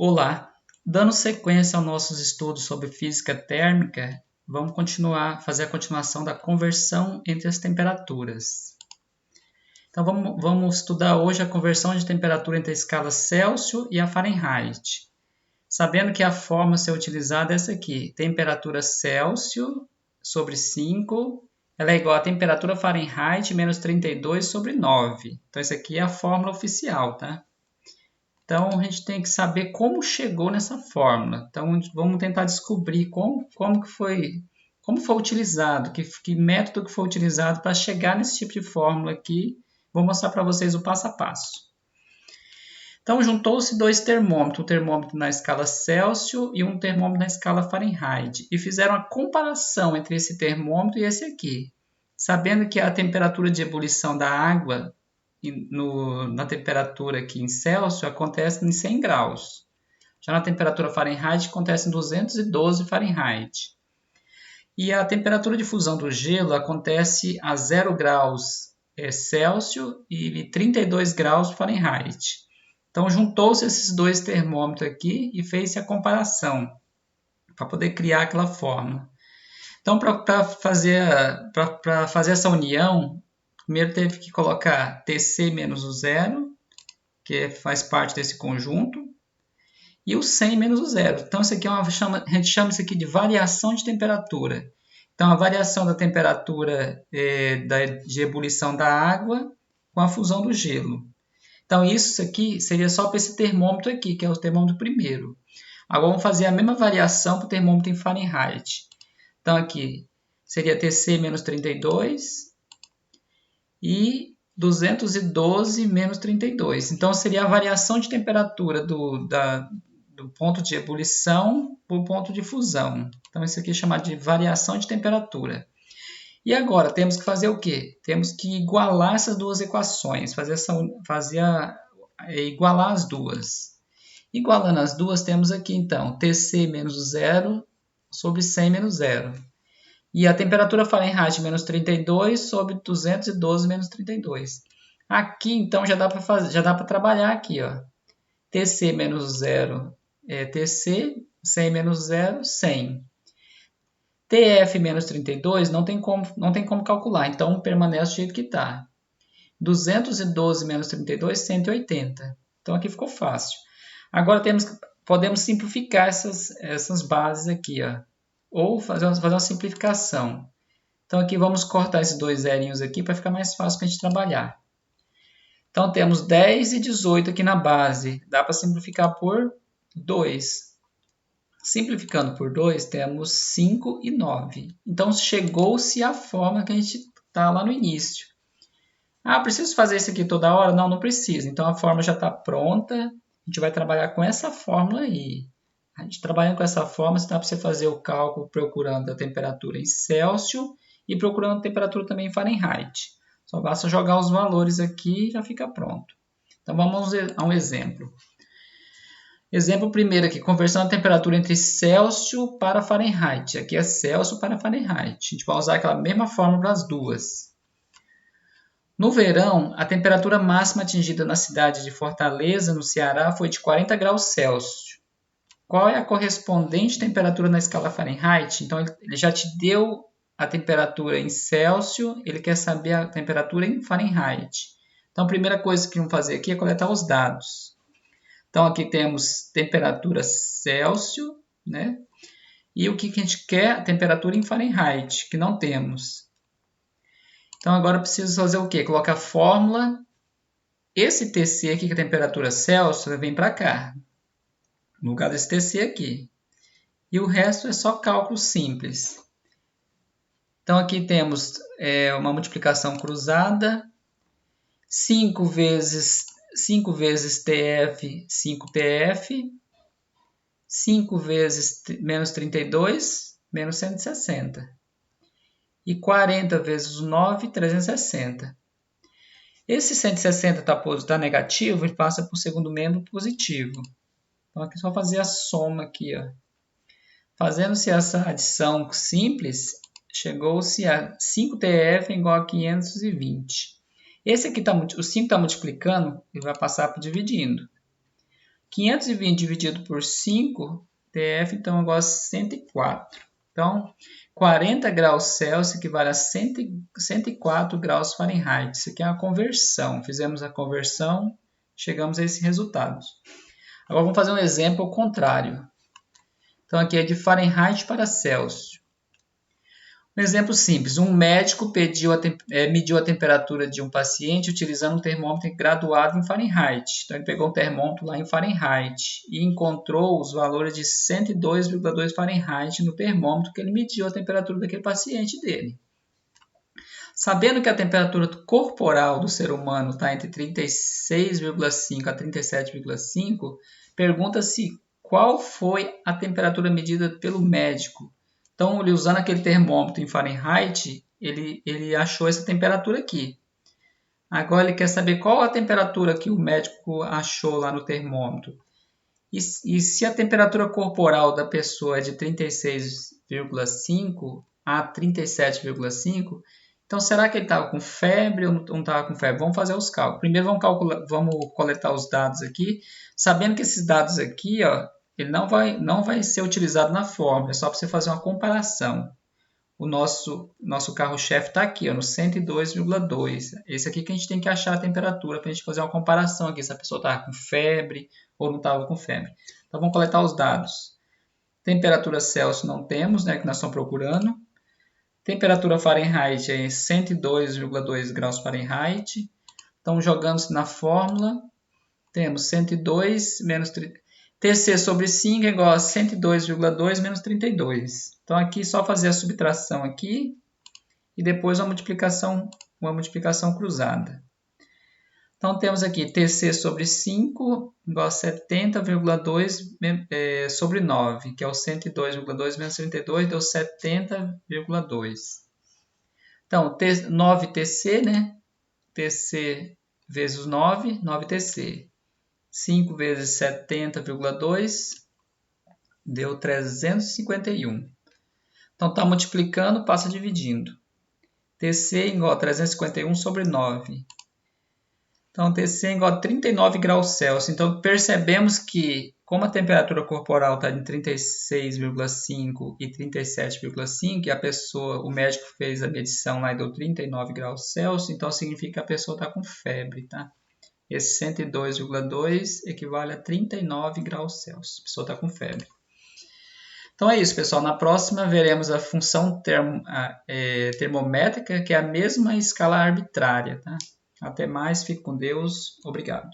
Olá! Dando sequência aos nossos estudos sobre física térmica, vamos fazer a continuação da conversão entre as temperaturas. Então vamos estudar hoje a conversão de temperatura entre a escala Celsius e a Fahrenheit. Sabendo que a fórmula a ser utilizada é essa aqui, temperatura Celsius sobre 5, ela é igual a temperatura Fahrenheit menos 32 sobre 9. Então essa aqui é a fórmula oficial, tá? Então, a gente tem que saber como chegou nessa fórmula. Então, vamos tentar descobrir como foi utilizado, que método que foi utilizado para chegar nesse tipo de fórmula aqui. Vou mostrar para vocês o passo a passo. Então, juntou-se dois termômetros, um termômetro na escala Celsius e um termômetro na escala Fahrenheit, e fizeram a comparação entre esse termômetro e esse aqui, sabendo que a temperatura de ebulição da água na temperatura aqui em Celsius acontece em 100 graus. Já na temperatura Fahrenheit acontece em 212 Fahrenheit. E a temperatura de fusão do gelo acontece a 0 graus Celsius e 32 graus Fahrenheit. Então juntou-se esses dois termômetros aqui e fez-se a comparação para poder criar aquela fórmula. Então para fazer essa união, primeiro teve que colocar Tc menos o zero, que faz parte desse conjunto, e o 100 menos o zero. Então, isso aqui a gente chama isso aqui de variação de temperatura. Então, a variação da temperatura de ebulição da água com a fusão do gelo. Então, isso aqui seria só para esse termômetro aqui, que é o termômetro primeiro. Agora, vamos fazer a mesma variação para o termômetro em Fahrenheit. Então, aqui seria Tc menos 32... e 212 menos 32. Então, seria a variação de temperatura do ponto de ebulição para o ponto de fusão. Então, isso aqui é chamado de variação de temperatura. E agora, temos que fazer o quê? Temos que igualar essas duas equações, igualar as duas. Igualando as duas, temos aqui, então, Tc menos 0 sobre 100 menos 0. E a temperatura Fahrenheit menos 32 sobre 212 menos 32. Aqui, então, já dá para trabalhar aqui, ó. Tc menos 0 é Tc, 100 menos 0, 100. Tf menos 32 não tem como calcular, então permanece do jeito que está. 212 menos 32, 180. Então, aqui ficou fácil. Agora, podemos simplificar essas bases aqui, ó. Ou fazer uma simplificação. Então, aqui vamos cortar esses dois zerinhos aqui para ficar mais fácil para a gente trabalhar. Então, temos 10 e 18 aqui na base. Dá para simplificar por 2. Simplificando por 2, temos 5 e 9. Então, chegou-se à forma que a gente está lá no início. Ah, preciso fazer isso aqui toda hora? Não, não precisa. Então, a fórmula já está pronta. A gente vai trabalhar com essa fórmula aí. A gente trabalhando com essa fórmula, dá para você fazer o cálculo procurando a temperatura em Celsius e procurando a temperatura também em Fahrenheit. Só basta jogar os valores aqui e já fica pronto. Então, vamos a um exemplo. Exemplo primeiro aqui, conversão da temperatura entre Celsius para Fahrenheit. Aqui é Celsius para Fahrenheit. A gente vai usar aquela mesma fórmula para as duas. No verão, a temperatura máxima atingida na cidade de Fortaleza, no Ceará, foi de 40 graus Celsius. Qual é a correspondente temperatura na escala Fahrenheit? Então, ele já te deu a temperatura em Celsius, ele quer saber a temperatura em Fahrenheit. Então, a primeira coisa que vamos fazer aqui é coletar os dados. Então, aqui temos temperatura Celsius, né? E o que a gente quer? A temperatura em Fahrenheit, que não temos. Então, agora eu preciso fazer o quê? Colocar a fórmula. Esse Tc aqui, que é a temperatura Celsius, vem para cá, no lugar desse Tc aqui. E o resto é só cálculo simples. Então, aqui temos uma multiplicação cruzada. 5 vezes Tf, 5Tf. 5 vezes menos 32, menos 160. E 40 vezes 9, 360. Esse 160 está negativo e passa para o segundo membro positivo. Então, aqui é só fazer a soma aqui, ó. Fazendo-se essa adição simples, chegou-se a 5Tf igual a 520. Esse aqui, o 5 está multiplicando e vai passar por dividindo. 520 dividido por 5, TF, então, é igual a 104. Então, 40 graus Celsius equivale a 104 graus Fahrenheit. Isso aqui é uma conversão. Fizemos a conversão, chegamos a esse resultado. Agora, vamos fazer um exemplo ao contrário. Então, aqui é de Fahrenheit para Celsius. Um exemplo simples. Um médico mediu a temperatura de um paciente utilizando um termômetro graduado em Fahrenheit. Então, ele pegou um termômetro lá em Fahrenheit e encontrou os valores de 102,2 Fahrenheit no termômetro que ele mediu a temperatura daquele paciente dele. Sabendo que a temperatura corporal do ser humano está entre 36,5 a 37,5, pergunta-se qual foi a temperatura medida pelo médico. Então, ele usando aquele termômetro em Fahrenheit, ele achou essa temperatura aqui. Agora, ele quer saber qual a temperatura que o médico achou lá no termômetro. E se a temperatura corporal da pessoa é de 36,5 a 37,5, então será que ele estava com febre ou não estava com febre? Vamos fazer os cálculos. Primeiro, vamos coletar os dados aqui, sabendo que esses dados aqui, ó, ele não vai ser utilizado na fórmula, é só para você fazer uma comparação. O nosso carro-chefe está aqui, ó, no 102,2. Esse aqui que a gente tem que achar a temperatura para a gente fazer uma comparação aqui, se a pessoa estava com febre ou não estava com febre. Então, vamos coletar os dados. Temperatura Celsius não temos, né, que nós estamos procurando. Temperatura Fahrenheit é 102,2 graus Fahrenheit. Então, jogando na fórmula, temos 102 menos 30. TC sobre 5 é igual a 102,2 menos 32. Então, aqui só fazer a subtração aqui e depois uma multiplicação cruzada. Então, temos aqui TC sobre 5 igual a 70,2 sobre 9, que é o 102,2 menos 32, deu 70,2. Então, 9TC, né? TC vezes 9, 9TC. 5 vezes 70,2 deu 351. Então, está multiplicando, passa dividindo. TC igual a 351 sobre 9. Então, TC igual a 39 graus Celsius. Então, percebemos que, como a temperatura corporal está em 36,5 e 37,5, e o médico fez a medição lá e deu 39 graus Celsius, então significa que a pessoa está com febre, tá? Esse 102,2 equivale a 39 graus Celsius. A pessoa está com febre. Então é isso, pessoal. Na próxima veremos a função termométrica, que é a mesma escala arbitrária. Tá? Até mais, fique com Deus. Obrigado.